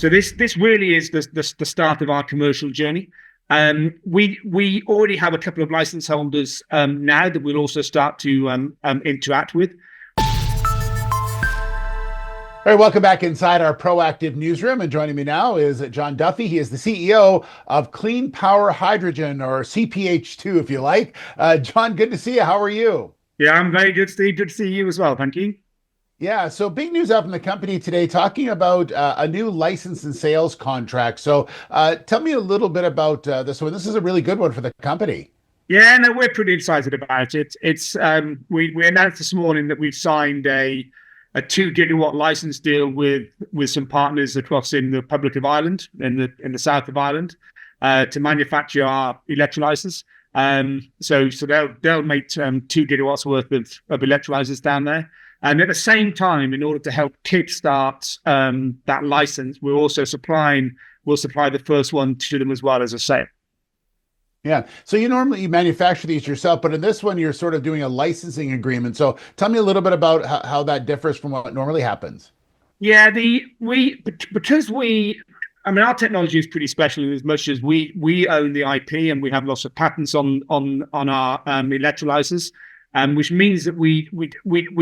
So this really is the start of our commercial journey. We already have a couple of license holders now that we'll also start to interact with. All right, welcome back inside our Proactive newsroom. And joining me now is John Duffy. He is the CEO of Clean Power Hydrogen, or CPH2, if you like. John, good to see you. How are you? Yeah, I'm very good, Steve. Good to see you as well. Thank you. Yeah, so big news out from the company today, talking about a new license and sales contract. So tell me a little bit about this one. This is a really good one for the company. Yeah, no, we're pretty excited about it. We announced this morning that we've signed a 2 gigawatt license deal with some partners across in the Republic of Ireland, in the south of Ireland, to manufacture our electrolysers. So they'll make 2 gigawatts worth of electrolysers down there. And at the same time, in order to help kickstart that license, we'll supply the first one to them as well as a sale. Yeah. So you normally manufacture these yourself, but in this one, you're sort of doing a licensing agreement. So tell me a little bit about how that differs from what normally happens. Yeah, our technology is pretty special in as much as we own the IP and we have lots of patents on our electrolysers. Which means that we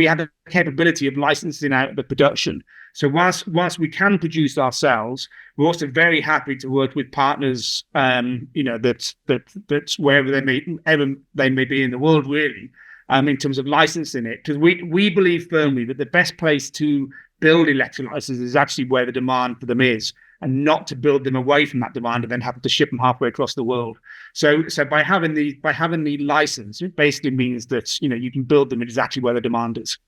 have the capability of licensing out the production. So whilst we can produce ourselves, we're also very happy to work with partners, that's wherever they may be in the world, really, in terms of licensing it. Because we believe firmly that the best place to build electrolysers is actually where the demand for them is, and not to build them away from that demand and then have to ship them halfway across the world. So by having the license, it basically means that you can build them exactly where the demand is.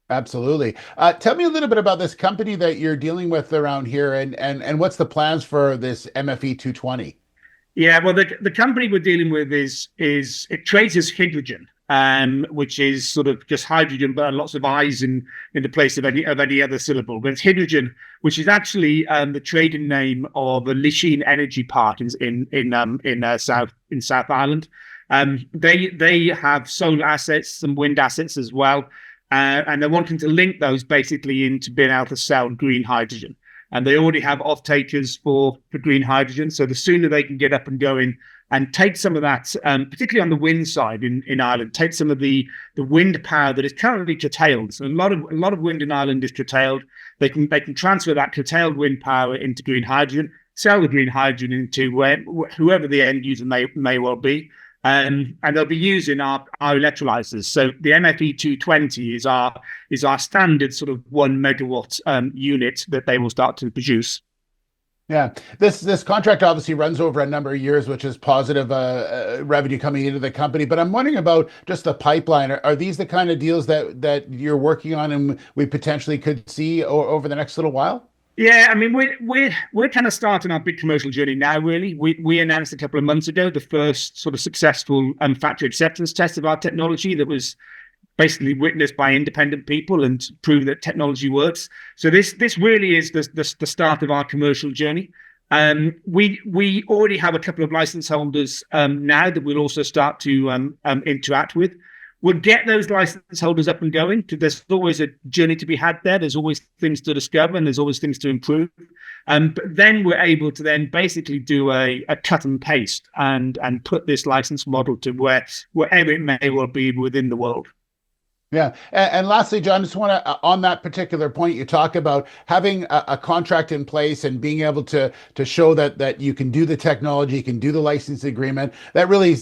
Absolutely. Tell me a little bit about this company that you're dealing with around here, and what's the plans for this MFE220? Yeah, well, the company we're dealing with is it trades as Hidrigin, which is sort of just hydrogen, but lots of I's in the place of any other syllable. But it's Hidrigin, which is actually the trading name of a Irish-made energy park in South Ireland. They have solar assets, some wind assets as well, and they're wanting to link those basically into being able to sell green hydrogen. And they already have off-takers for green hydrogen. So the sooner they can get up and going and take some of that, particularly on the wind side in Ireland, take some of the wind power that is currently curtailed. So a lot of wind in Ireland is curtailed. They can transfer that curtailed wind power into green hydrogen, sell the green hydrogen into whoever the end user may well be. And they'll be using our electrolysers. So the MFE220 is our standard sort of 1 megawatt unit that they will start to produce. Yeah, this contract obviously runs over a number of years, which is positive revenue coming into the company. But I'm wondering about just the pipeline. Are these the kind of deals that you're working on and we potentially could see over the next little while? Yeah, I mean, we're kind of starting our big commercial journey now, really. We announced a couple of months ago the first sort of successful factory acceptance test of our technology that was basically witnessed by independent people and proved that technology works. So this really is the start of our commercial journey. We already have a couple of license holders now that we'll also start to interact with. We'll get those license holders up and going, because there's always a journey to be had there. There's always things to discover and there's always things to improve. But then we're able to then basically do a cut and paste and put this license model to wherever it may well be within the world. Yeah. And lastly, John, I just want to, on that particular point, you talk about having a contract in place and being able to show that you can do the technology, you can do the license agreement. That really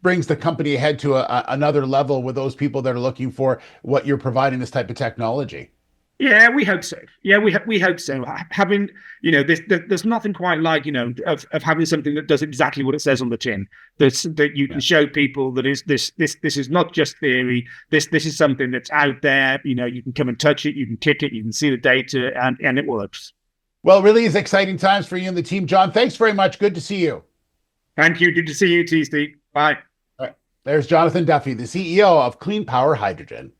brings the company ahead to another level with those people that are looking for what you're providing, this type of technology. Yeah, we hope so. Yeah, we hope so. Having, there's nothing quite like, of having something that does exactly what it says on the tin. That you can show people that this is not just theory. This is something that's out there. You can come and touch it, you can kick it, you can see the data, and it works. Well, really is exciting times for you and the team, John. Thanks very much. Good to see you. Thank you. Good to see you too, Steve. Bye. All right. There's Jonathan Duffy, the CEO of Clean Power Hydrogen.